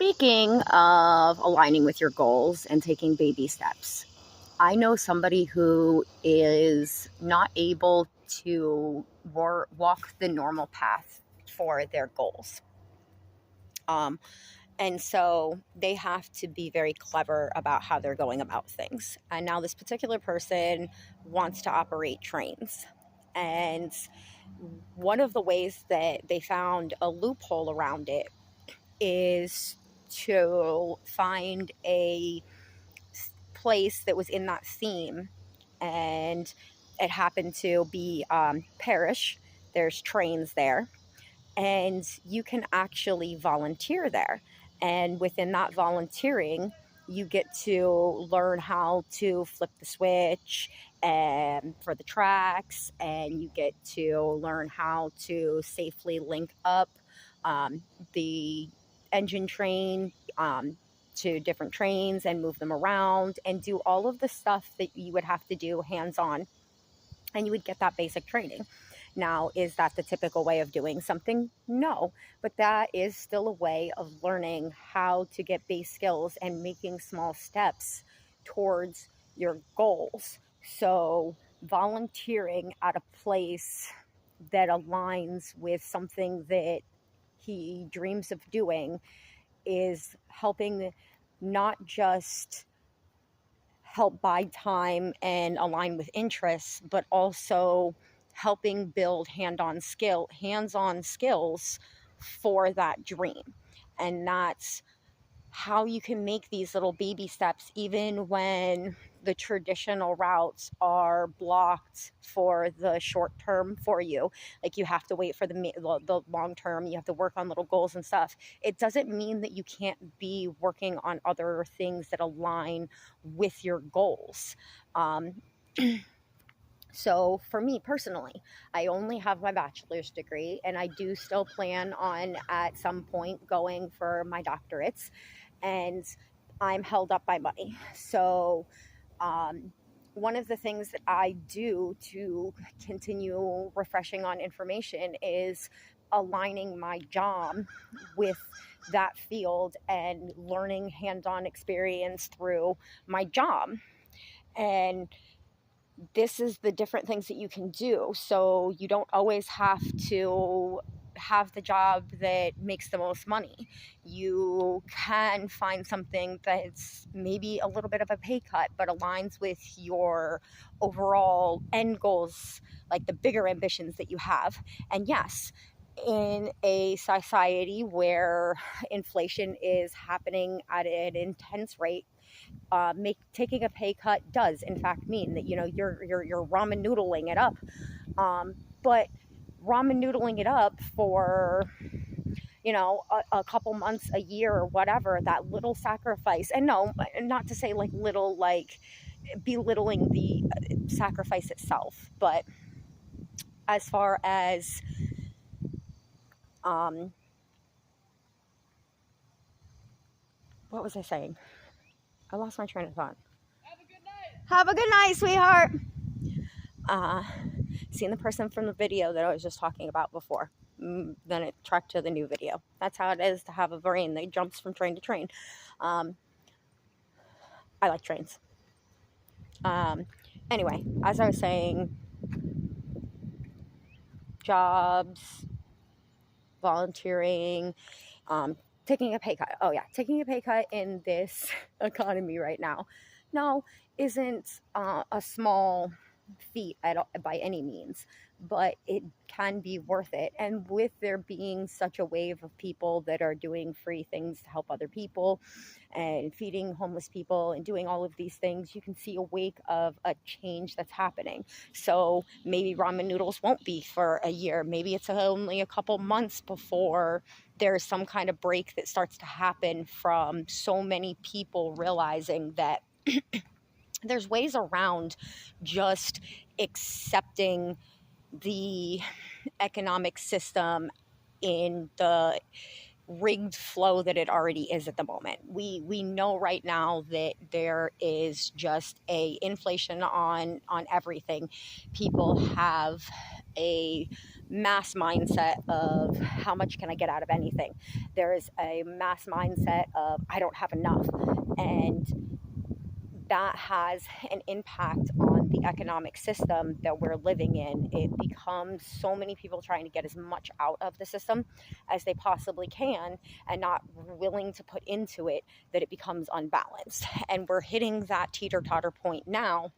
Speaking of aligning with your goals and taking baby steps, I know somebody who is not able to walk the normal path for their goals. Um, and so they have to be very clever about how they're going about things. And now this particular person wants to operate trains. And one of the ways that they found a loophole around it is to find a place that was in that theme, and it happened to be Parish. There's trains there, and you can actually volunteer there. And within that volunteering, you get to learn how to flip the switch and for the tracks, and you get to learn how to safely link up the engine train to different trains and move them around and do all of the stuff that you would have to do hands on, and you would get that basic training. Now, is that the typical way of doing something? No, but that is still a way of learning how to get base skills and making small steps towards your goals. So, volunteering at a place that aligns with something that he dreams of doing is helping not just help buy time and align with interests, but also helping build hands-on skills for that dream. And that's how you can make these little baby steps, even when the traditional routes are blocked for the short term for you. Like, you have to wait for the long term, you have to work on little goals and stuff. It doesn't mean that you can't be working on other things that align with your goals. um, so for me personally, I only have my bachelor's degree, and I do still plan on at some point going for my doctorates, and I'm held up by money. So, um, one of the things that I do to continue refreshing on information is aligning my job with that field and learning hands on experience through my job. And this is the different things that you can do. So you don't always have to have the job that makes the most money. You can find something that's maybe a little bit of a pay cut, but aligns with your overall end goals, like the bigger ambitions that you have. And yes, in a society where inflation is happening at an intense rate, taking a pay cut does in fact mean that you're ramen noodling it up, but ramen noodling it up for a couple months, a year, or whatever, that little sacrifice. And no, not to say like little, like belittling the sacrifice itself, but as far as um what was I saying? I lost my train of thought. Have a good night, sweetheart. uh Seeing the person from the video that I was just talking about before, then it tracked to the new video. That's how it is to have a brain that jumps from train to train. um I like trains. Anyway, as I was saying, jobs, volunteering, taking a pay cut. Oh yeah, taking a pay cut in this economy right now, no, isn't a small feat by any means, but it can be worth it. And with there being such a wave of people that are doing free things to help other people and feeding homeless people and doing all of these things, you can see a wake of a change that's happening. So maybe ramen noodles won't be for a year. Maybe it's only a couple months before there's some kind of break that starts to happen from so many people realizing that there's ways around just accepting the economic system in the rigged flow that it already is at the moment. We know right now that there is just a inflation on everything. People have a mass mindset of how much can I get out of anything. There is a mass mindset of I don't have enough. And that has an impact on the economic system that we're living in. It becomes so many people trying to get as much out of the system as they possibly can and not willing to put into it that it becomes unbalanced. And we're hitting that teeter-totter point now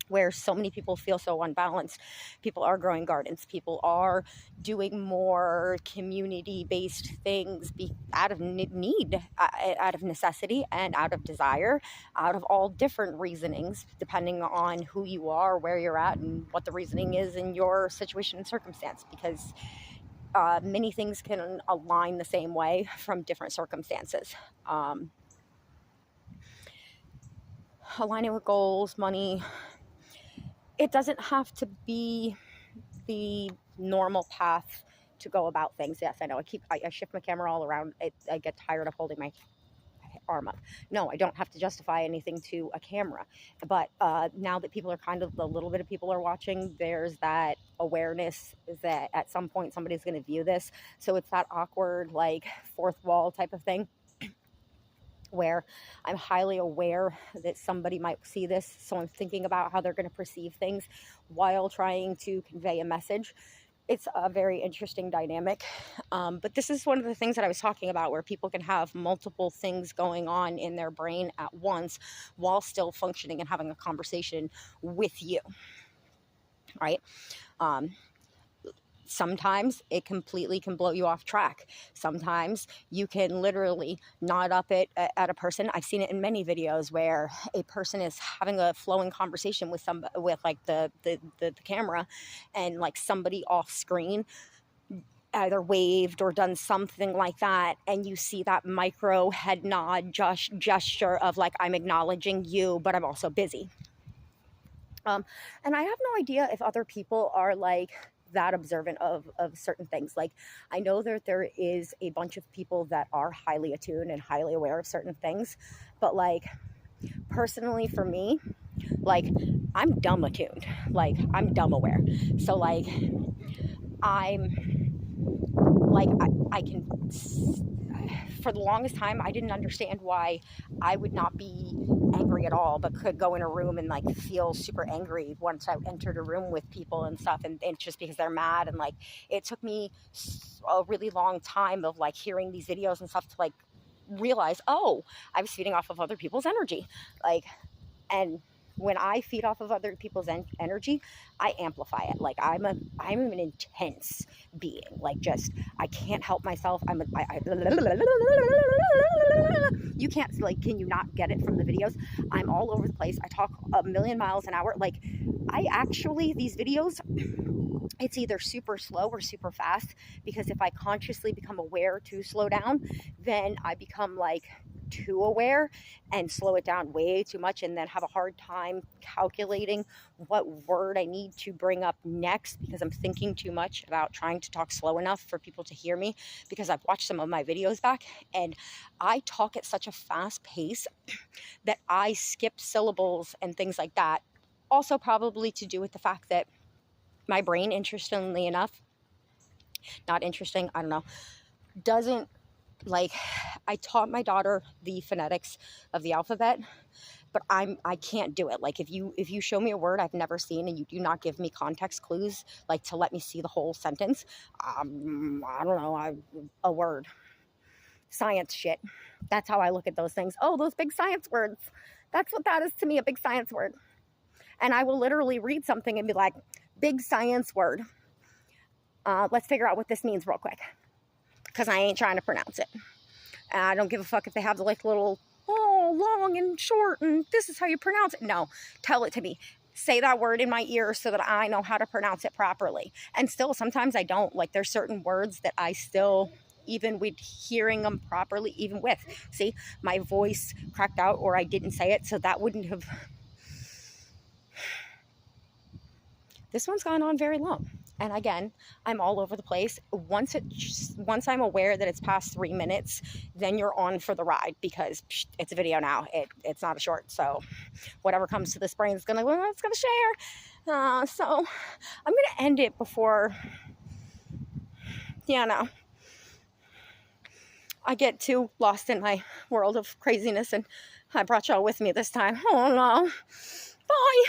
where so many people feel so unbalanced. People are growing gardens. People are doing more community-based things out of need, out of necessity, and out of desire, out of all different reasonings, depending on who you are, where you're at, and what the reasoning is in your situation and circumstance. Because many things can align the same way from different circumstances. Aligning with goals, money, it doesn't have to be the normal path to go about things. Yes, I know. I shift my camera all around. I get tired of holding my arm up. No, I don't have to justify anything to a camera. But now that people are the little bit of people are watching, there's that awareness that at some point somebody's going to view this. So it's that awkward, like, fourth wall type of thing, where I'm highly aware that somebody might see this. So I'm thinking about how they're going to perceive things while trying to convey a message. It's a very interesting dynamic. But this is one of the things that I was talking about, where people can have multiple things going on in their brain at once while still functioning and having a conversation with you, right? Sometimes it completely can blow you off track. Sometimes you can literally nod up at a person. I've seen it in many videos where a person is having a flowing conversation with like the camera, and like somebody off screen either waved or done something like that, and you see that micro head nod gesture of like, I'm acknowledging you, but I'm also busy. And I have no idea if other people are like that observant of certain things. Like, I know that there is a bunch of people that are highly attuned and highly aware of certain things, but like, personally for me, like, I'm dumb attuned, like, I'm dumb aware. So like, I'm like, I can, for the longest time, I didn't understand why I would not be angry at all, but could go in a room and like feel super angry once I entered a room with people and stuff, and just because they're mad. And like, it took me a really long time of like hearing these videos and stuff to like realize, oh, I was feeding off of other people's energy. Like, and when I feed off of other people's energy, I amplify it. Like, I'm an intense being. Like, just, I can't help myself. You can't, like, can you not get it from the videos? I'm all over the place. I talk a million miles an hour. Like, I actually, these videos, it's either super slow or super fast, because if I consciously become aware to slow down, then I become like too aware and slow it down way too much, and then have a hard time calculating what word I need to bring up next, because I'm thinking too much about trying to talk slow enough for people to hear me. Because I've watched some of my videos back, and I talk at such a fast pace that I skip syllables and things like that. Also probably to do with the fact that my brain, interestingly enough, not interesting, I don't know, doesn't, like, I taught my daughter the phonetics of the alphabet, but I can't do it. Like, if you show me a word I've never seen and you do not give me context clues, like, to let me see the whole sentence, I don't know, a word. Science shit. That's how I look at those things. Oh, those big science words. That's what that is to me, a big science word. And I will literally read something and be like, big science word. Let's figure out what this means real quick, because I ain't trying to pronounce it. And I don't give a fuck if they have the like little, oh, long and short, and this is how you pronounce it. No, tell it to me. Say that word in my ear so that I know how to pronounce it properly. And still, sometimes I don't. Like, there's certain words that I still, even with hearing them properly, even with, see, my voice cracked out, or I didn't say it, so that wouldn't have. This one's gone on very long, And again, I'm all over the place. Once I'm aware that it's past 3 minutes, then you're on for the ride, because it's a video now. It's not a short. So whatever comes to this brain is gonna share. So I'm gonna end it before, I get too lost in my world of craziness, and I brought y'all with me this time. Oh no. Bye.